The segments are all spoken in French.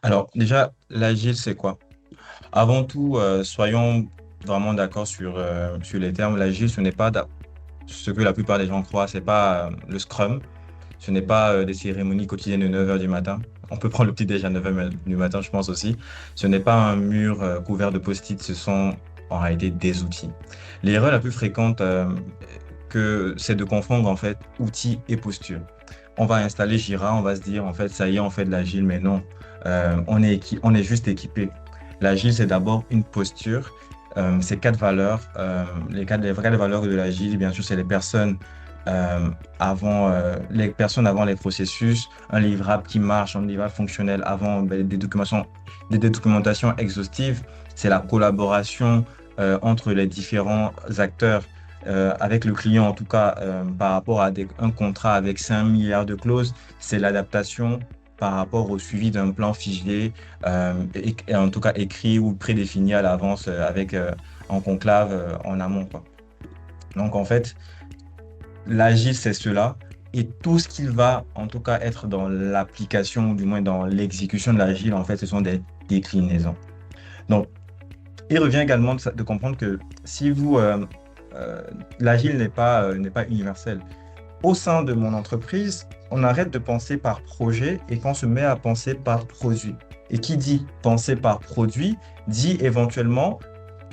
Alors, déjà, l'agile, c'est quoi? Avant tout, soyons vraiment d'accord sur les termes. L'agile, ce n'est pas ce que la plupart des gens croient, c'est pas le Scrum, ce n'est pas des cérémonies quotidiennes de 9 heures du matin. On peut prendre le petit déj à 9 heures du matin, je pense aussi. Ce n'est pas un mur couvert de post-it, ce sont en réalité des outils. L'erreur la plus fréquente c'est de confondre en fait outils et posture. On va installer Jira, on va se dire en fait ça y est, on fait de l'agile, mais non. On est juste équipé. L'agile, c'est d'abord une posture. Ces quatre valeurs, les vraies valeurs de l'agile, bien sûr, c'est les personnes avant les processus, un livrable qui marche, un livrable fonctionnel avant des documentations exhaustives. C'est la collaboration entre les différents acteurs avec le client, en tout cas par rapport à un contrat avec 5 milliards de clauses. C'est l'adaptation par rapport au suivi d'un plan figé, et en tout cas écrit ou prédéfini à l'avance en conclave en amont, quoi. Donc en fait, l'agile, c'est cela. Et tout ce qui va, en tout cas, être dans l'application, ou du moins dans l'exécution de l'agile, en fait, ce sont des déclinaisons. Donc, il revient également de comprendre que si euh, l'agile n'est pas universel. Au sein de mon entreprise, on arrête de penser par projet et qu'on se met à penser par produit. Et qui dit penser par produit, dit éventuellement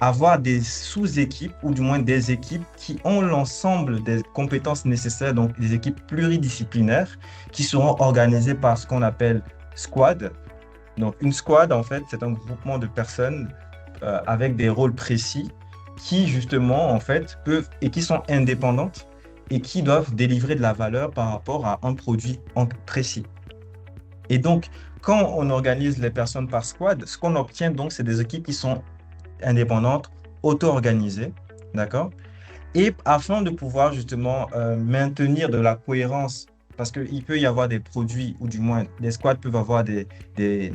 avoir des sous-équipes ou du moins des équipes qui ont l'ensemble des compétences nécessaires, donc des équipes pluridisciplinaires qui seront organisées par ce qu'on appelle squad. Donc une squad, en fait, c'est un groupement de personnes avec des rôles précis qui justement, en fait, peuvent et qui sont indépendantes et qui doivent délivrer de la valeur par rapport à un produit précis. Et donc, quand on organise les personnes par squad, ce qu'on obtient donc, c'est des équipes qui sont indépendantes, auto-organisées, d'accord? Et afin de pouvoir justement maintenir de la cohérence, parce qu'il peut y avoir des produits, ou du moins des squads peuvent avoir des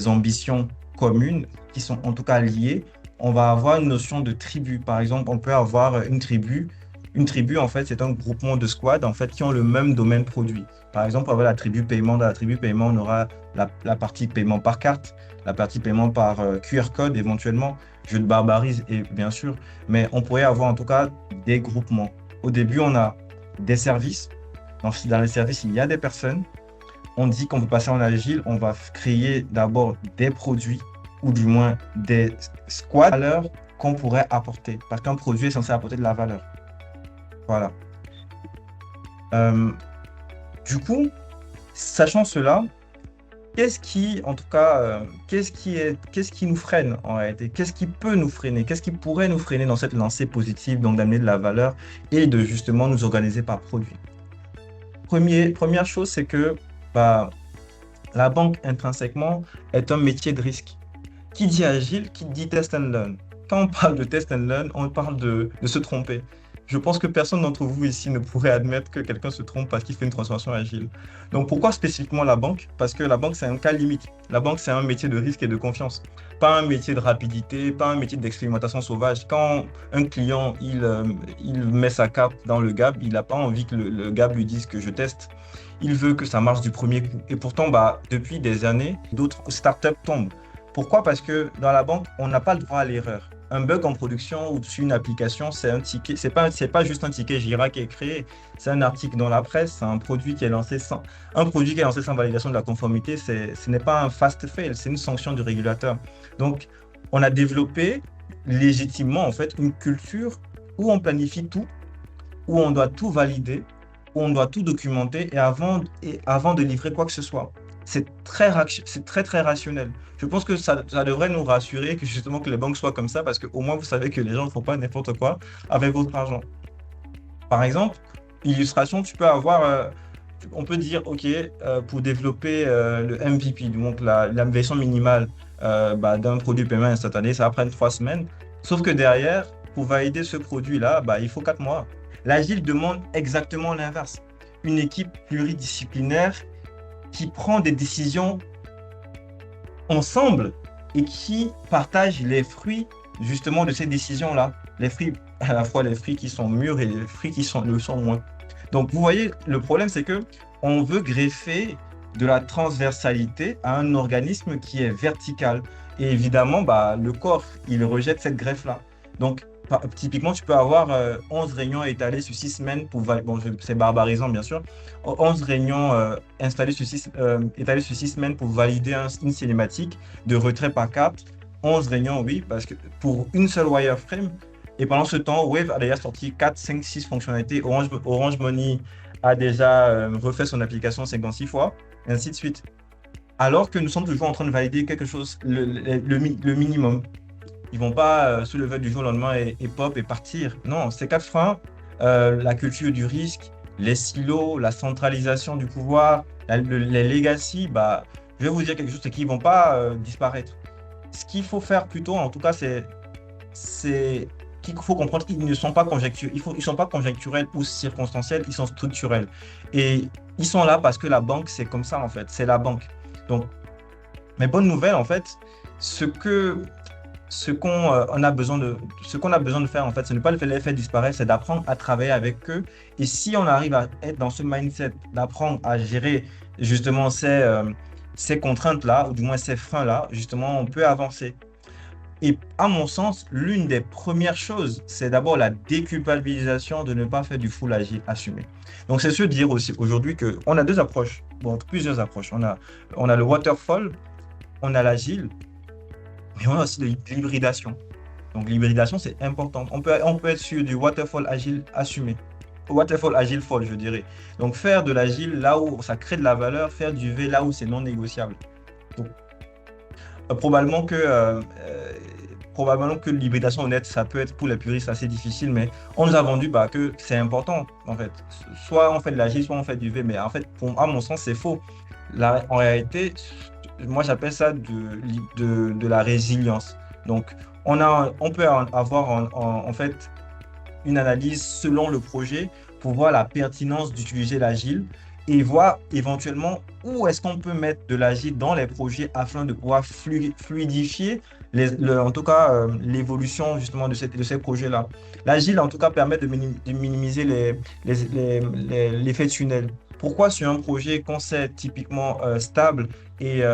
ambitions communes qui sont en tout cas liées, on va avoir une notion de tribu. Par exemple, on peut avoir une tribu. Une tribu, en fait, c'est un groupement de squads en fait, qui ont le même domaine produit. Par exemple, avec la tribu paiement, dans la tribu paiement, on aura la partie paiement par carte, la partie paiement par QR code éventuellement. Je te barbarise, et bien sûr, mais on pourrait avoir en tout cas des groupements. Au début, on a des services. Dans les services, il y a des personnes. On dit qu'on veut passer en agile, on va créer d'abord des produits ou du moins des squads de valeur qu'on pourrait apporter. Parce qu'un produit est censé apporter de la valeur. Voilà. Euh, du coup, sachant cela, en tout cas, qu'est-ce qui nous freine en réalité? Qu'est-ce qui peut nous freiner? Qu'est-ce qui pourrait nous freiner dans cette lancée positive, donc d'amener de la valeur et de justement nous organiser par produit? Première chose, c'est que bah, la banque intrinsèquement est un métier de risque. Qui dit agile, qui dit test and learn. Quand on parle de test and learn, on parle de se tromper. Je pense que personne d'entre vous ici ne pourrait admettre que quelqu'un se trompe parce qu'il fait une transformation agile. Donc pourquoi spécifiquement la banque? Parce que la banque, c'est un cas limite. La banque, c'est un métier de risque et de confiance. Pas un métier de rapidité, pas un métier d'expérimentation sauvage. Quand un client, il met sa cape dans le Gap, il n'a pas envie que le Gap lui dise que je teste. Il veut que ça marche du premier coup. Et pourtant, bah, depuis des années, d'autres startups tombent. Pourquoi? Parce que dans la banque, on n'a pas le droit à l'erreur. Un bug en production ou sur une application, c'est un ticket. C'est pas juste un ticket Jira qui est créé. C'est un article dans la presse. C'est un produit qui est lancé sans validation de la conformité. Ce n'est pas un fast fail. C'est une sanction du régulateur. Donc, on a développé légitimement en fait une culture où on planifie tout, où on doit tout valider, où on doit tout documenter et avant de livrer quoi que ce soit. C'est très rationnel. Je pense que ça devrait nous rassurer que justement que les banques soient comme ça parce qu'au moins vous savez que les gens ne font pas n'importe quoi avec votre argent. Par exemple, illustration, on peut dire, OK, pour développer le MVP, donc la version minimale d'un produit paiement instantané, ça va prendre 3 semaines. Sauf que derrière, pour valider ce produit-là, il faut 4 mois. L'agile demande exactement l'inverse. Une équipe pluridisciplinaire qui prend des décisions ensemble et qui partage les fruits justement de ces décisions-là. Les fruits, à la fois les fruits qui sont mûrs et les fruits qui le sont moins. Donc vous voyez, le problème c'est que on veut greffer de la transversalité à un organisme qui est vertical. Et évidemment, bah, le corps, il rejette cette greffe-là. Donc, typiquement, tu peux avoir 11 réunions étalées sur 6 semaines pour bon, c'est barbarisant, bien sûr. 11 réunions étalées sur 6 semaines pour valider une cinématique de retrait par cap. 11 réunions, oui, parce que pour une seule wireframe. Et pendant ce temps, Wave a déjà sorti 4, 5, 6 fonctionnalités. Orange Money a déjà refait son application 56 fois, et ainsi de suite. Alors que nous sommes toujours en train de valider quelque chose, le minimum. Ils vont pas se lever du jour au lendemain et pop et partir. Non, ces 4 freins, la culture du risque, les silos, la centralisation du pouvoir, les legacy, bah, je vais vous dire quelque chose, c'est qu'ils vont pas disparaître. Ce qu'il faut faire plutôt, en tout cas, c'est qu'il faut comprendre qu'ils ne sont pas conjecturels. Ils sont pas conjecturels ou circonstanciels, ils sont structurels. Et ils sont là parce que la banque, c'est comme ça, en fait. C'est la banque. Donc, mes bonnes nouvelles, en fait, ce qu'on a besoin de faire, en fait, ce n'est pas les faire disparaître, c'est d'apprendre à travailler avec eux. Et si on arrive à être dans ce mindset, d'apprendre à gérer justement ces contraintes-là, ou du moins ces freins-là, justement, on peut avancer. Et à mon sens, l'une des premières choses, c'est d'abord la déculpabilisation de ne pas faire du full agile assumé. Donc, c'est se dire aussi aujourd'hui qu'on a deux approches, bon, plusieurs approches. On a le waterfall, on a l'agile, mais on a aussi de l'hybridation. Donc, l'hybridation, c'est important. On peut être sur du waterfall agile assumé. Waterfall agile fall, je dirais. Donc, faire de l'agile là où ça crée de la valeur, faire du V là où c'est non négociable. Donc, probablement que l'hybridation honnête, ça peut être pour les puristes assez difficile, mais on nous a vendu bah, que c'est important, en fait. Soit on fait de l'agile, soit on fait du V, mais en fait, à mon sens, c'est faux. En réalité, moi, j'appelle ça de la résilience. Donc, on peut avoir en fait une analyse selon le projet pour voir la pertinence d'utiliser l'agile et voir éventuellement où est-ce qu'on peut mettre de l'agile dans les projets afin de pouvoir fluidifier en tout cas l'évolution justement de ces projets-là. L'agile en tout cas permet de minimiser l'effet tunnel. Pourquoi sur un projet qu'on sait typiquement stable et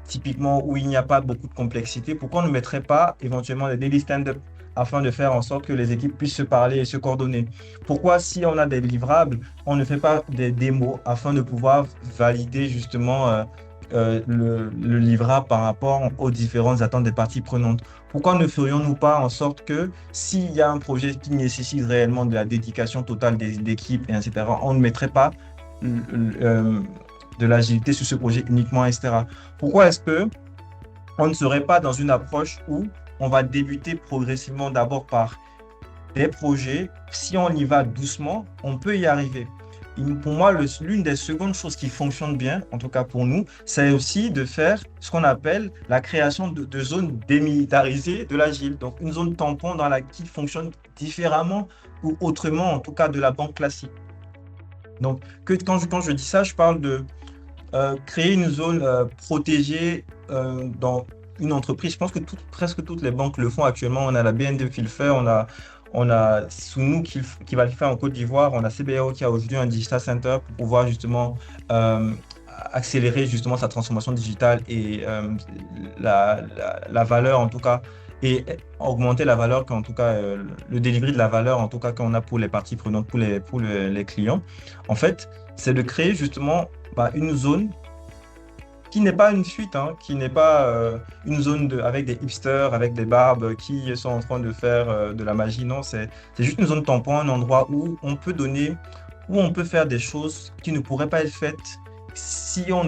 typiquement où il n'y a pas beaucoup de complexité, pourquoi on ne mettrait pas éventuellement des daily stand-up afin de faire en sorte que les équipes puissent se parler et se coordonner? Pourquoi, si on a des livrables, on ne fait pas des démos afin de pouvoir valider justement le livrable par rapport aux différentes attentes des parties prenantes? Pourquoi ne ferions-nous pas en sorte que s'il y a un projet qui nécessite réellement de la dédication totale des équipes, et etc., on ne mettrait pas euh, de l'agilité sur ce projet uniquement, etc. Pourquoi est-ce que on ne serait pas dans une approche où on va débuter progressivement d'abord par des projets? Si on y va doucement, on peut y arriver. Pour moi, l'une des secondes choses qui fonctionne bien, en tout cas pour nous, c'est aussi de faire ce qu'on appelle la création de zones démilitarisées de l'agile. Donc, une zone tampon dans laquelle fonctionne différemment ou autrement, en tout cas de la banque classique. Donc, quand je dis ça, je parle de créer une zone protégée dans une entreprise. Je pense que presque toutes les banques le font actuellement. On a la BND qui le fait, on a Sounou qui va le faire en Côte d'Ivoire, on a CBAO qui a aujourd'hui un Digital Center pour pouvoir justement euh, accélérer justement sa transformation digitale et la valeur en tout cas, et augmenter la valeur qu'en tout cas, le delivery de la valeur en tout cas qu'on a pour les parties prenantes, pour les clients. En fait, c'est de créer justement bah, une zone qui n'est pas une fuite, hein, qui n'est pas une zone avec des hipsters, avec des barbes qui sont en train de faire de la magie. Non, c'est juste une zone tampon, un endroit où on peut faire des choses qui ne pourraient pas être faites si on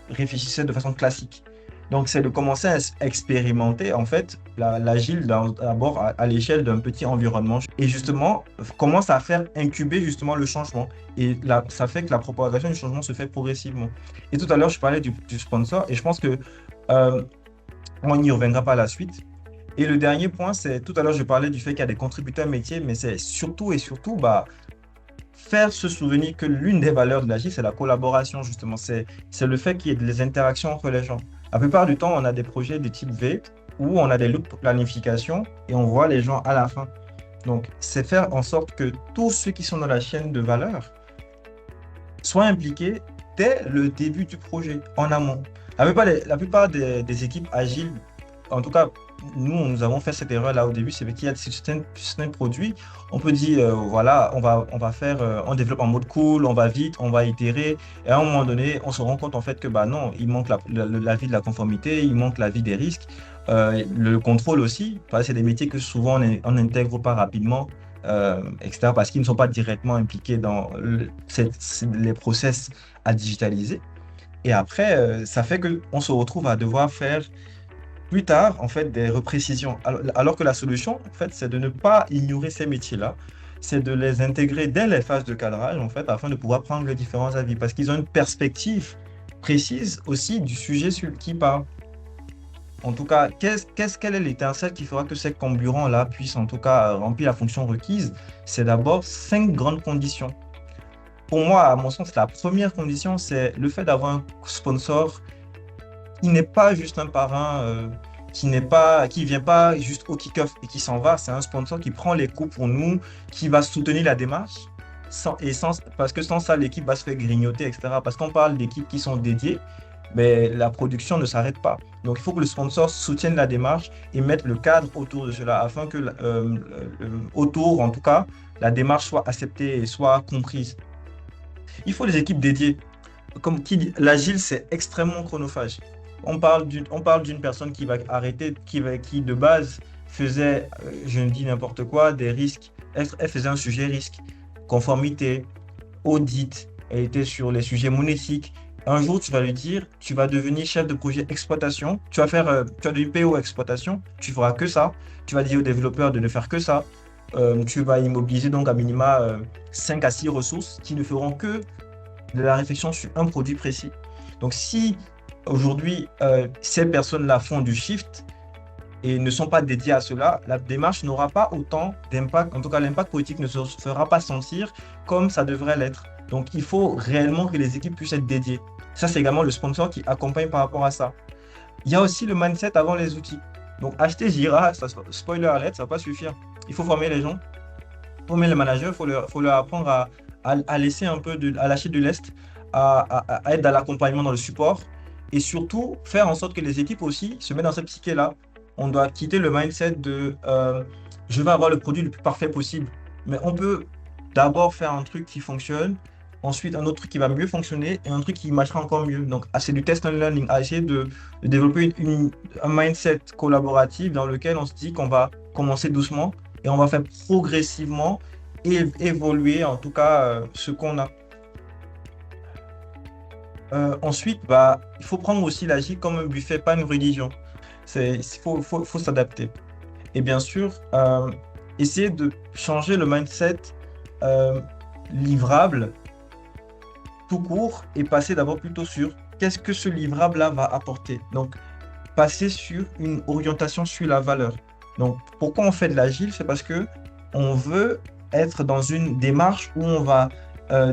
réfléchissait de façon classique. Donc, c'est de commencer à expérimenter, en fait, l'agile d'abord à l'échelle d'un petit environnement. Et justement, commence à faire incuber justement le changement. Et là, ça fait que la propagation du changement se fait progressivement. Et tout à l'heure, je parlais du sponsor et je pense que on n'y reviendra pas à la suite. Et le dernier point, c'est tout à l'heure, je parlais du fait qu'il y a des contributeurs métiers, mais c'est surtout et surtout bah, faire se souvenir que l'une des valeurs de l'agile, c'est la collaboration, justement. C'est le fait qu'il y ait des interactions entre les gens. La plupart du temps, on a des projets de type V où on a des loops de planification et on voit les gens à la fin. Donc, c'est faire en sorte que tous ceux qui sont dans la chaîne de valeur soient impliqués dès le début du projet, en amont. La plupart des équipes agiles, en tout cas, nous avons fait cette erreur-là au début, c'est qu'il y a certains produits, on peut dire, voilà, on va faire, on développe en mode cool, on va vite, on va itérer, et à un moment donné, on se rend compte en fait que bah non, il manque la vie de la conformité, il manque la vie des risques, le contrôle aussi, parce que c'est des métiers que souvent on n'intègre pas rapidement, etc., parce qu'ils ne sont pas directement impliqués dans les process à digitaliser. Et après, ça fait qu'on se retrouve à devoir faire plus tard, en fait, des reprécisions. Alors que la solution, en fait, c'est de ne pas ignorer ces métiers-là, c'est de les intégrer dès les phases de cadrage, en fait, afin de pouvoir prendre les différents avis, parce qu'ils ont une perspective précise aussi du sujet sur qui parle. En tout cas, quelle est l'étincelle qui fera que ces comburants-là puissent, en tout cas, remplir la fonction requise? C'est d'abord 5 grandes conditions. Pour moi, à mon sens, la première condition, c'est le fait d'avoir un sponsor qui n'est pas juste un parrain, qui vient pas juste au kick-off et qui s'en va. C'est un sponsor qui prend les coups pour nous, qui va soutenir la démarche. Parce que sans ça, l'équipe va se faire grignoter, etc. Parce qu'on parle d'équipes qui sont dédiées, mais la production ne s'arrête pas. Donc, il faut que le sponsor soutienne la démarche et mette le cadre autour de cela afin que, autour, en tout cas, la démarche soit acceptée et soit comprise. Il faut des équipes dédiées. Comme qui dit, l'agile, c'est extrêmement chronophage. On parle d'une personne qui va arrêter, qui de base faisait, je ne dis n'importe quoi, des risques. Elle faisait un sujet risque, conformité, audit. Elle était sur les sujets monétiques. Un jour, tu vas lui dire, tu vas devenir chef de projet exploitation. Tu as du PO exploitation. Tu feras que ça. Tu vas dire aux développeurs de ne faire que ça. Tu vas immobiliser donc à minima 5 à 6 ressources qui ne feront que de la réflexion sur un produit précis. Donc, si aujourd'hui, ces personnes-là font du shift et ne sont pas dédiées à cela, la démarche n'aura pas autant d'impact. En tout cas, l'impact politique ne se fera pas sentir comme ça devrait l'être. Donc, il faut réellement que les équipes puissent être dédiées. Ça, c'est également le sponsor qui accompagne par rapport à ça. Il y a aussi le mindset avant les outils. Donc, acheter Jira, spoiler alert, ça ne va pas suffire. Il faut former les gens, former les managers, il faut leur apprendre à laisser un peu à lâcher de l'est, à être dans l'accompagnement, dans le support, et surtout faire en sorte que les équipes aussi se mettent dans cette psyché-là. On doit quitter le mindset de je vais avoir le produit le plus parfait possible. Mais on peut d'abord faire un truc qui fonctionne, ensuite un autre truc qui va mieux fonctionner et un truc qui marchera encore mieux. Donc, c'est du test and learning, à essayer de développer un mindset collaboratif dans lequel on se dit qu'on va commencer doucement et on va faire progressivement évoluer en tout cas ce qu'on a. Ensuite, bah, il faut prendre aussi l'agile comme un buffet, pas une religion. Il faut s'adapter. Et bien sûr, essayer de changer le mindset euh, livrable tout court et passer d'abord plutôt sur qu'est-ce que ce livrable-là va apporter. Donc, passer sur une orientation sur la valeur. Donc, pourquoi on fait de l'agile? C'est parce que on veut être dans une démarche où on va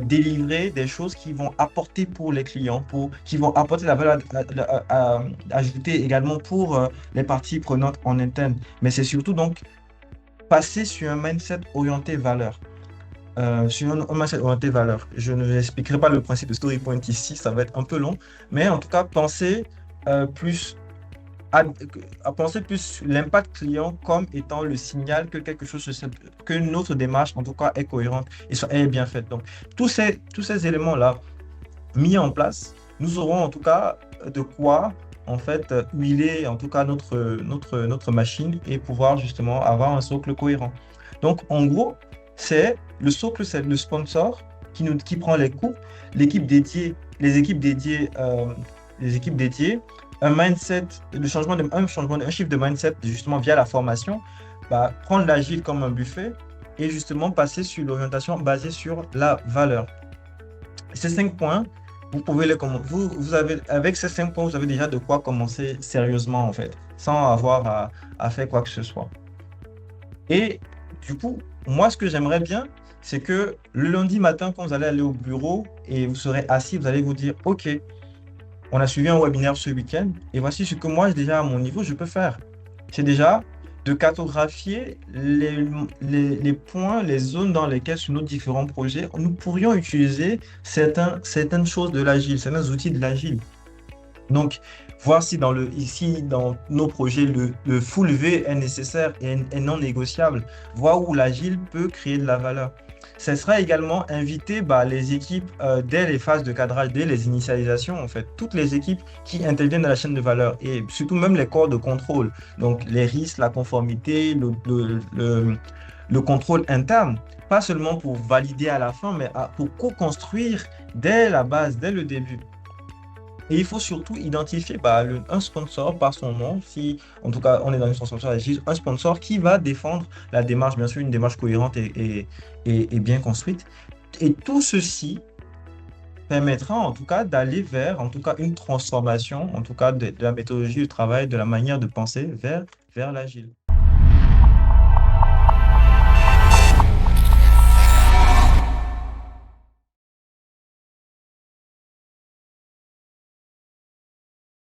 délivrer des choses qui vont apporter pour les clients, qui vont apporter la valeur ajoutée également pour les parties prenantes en interne. Mais c'est surtout donc passer sur un mindset orienté valeur. Sur un mindset orienté valeur. Je ne vous expliquerai pas le principe de StoryPoint ici, ça va être un peu long, mais en tout cas, penser plus à, à penser plus l'impact client comme étant le signal que quelque chose, que notre démarche, en tout cas, est cohérente et est bien faite. Donc, tous ces éléments-là mis en place, nous aurons en tout cas de quoi, en fait, huiler, en tout cas, notre machine et pouvoir justement avoir un socle cohérent. Donc, en gros, le socle, c'est le sponsor qui prend les coûts, l'équipe dédiée, les équipes dédiées, un mindset, un shift de mindset justement via la formation, bah, prendre l'agile comme un buffet et justement passer sur l'orientation basée sur la valeur. Ces 5 points, vous pouvez avec ces 5 points, vous avez déjà de quoi commencer sérieusement en fait, sans avoir à faire quoi que ce soit. Et du coup, moi, ce que j'aimerais bien, c'est que le lundi matin, quand vous allez aller au bureau et vous serez assis, vous allez vous dire, OK, on a suivi un webinaire ce week-end et voici ce que moi, déjà à mon niveau, je peux faire. C'est déjà de cartographier les points, les zones dans lesquelles, sur nos différents projets, nous pourrions utiliser certaines choses de l'agile, certains outils de l'agile. Donc, voir si ici, dans nos projets, le full V est nécessaire et est non négociable. Voir où l'agile peut créer de la valeur. Ce sera également inviter les équipes dès les phases de cadrage, dès les initialisations, en fait, toutes les équipes qui interviennent dans la chaîne de valeur et surtout même les corps de contrôle. Donc, les risques, la conformité, le contrôle interne. Pas seulement pour valider à la fin, mais pour co-construire dès la base, dès le début. Et il faut surtout identifier un sponsor par son nom, si en tout cas on est dans une transformation agile, un sponsor qui va défendre la démarche, bien sûr une démarche cohérente et bien construite. Et tout ceci permettra en tout cas d'aller vers en tout cas une transformation, en tout cas de la méthodologie du travail, de la manière de penser vers l'agile.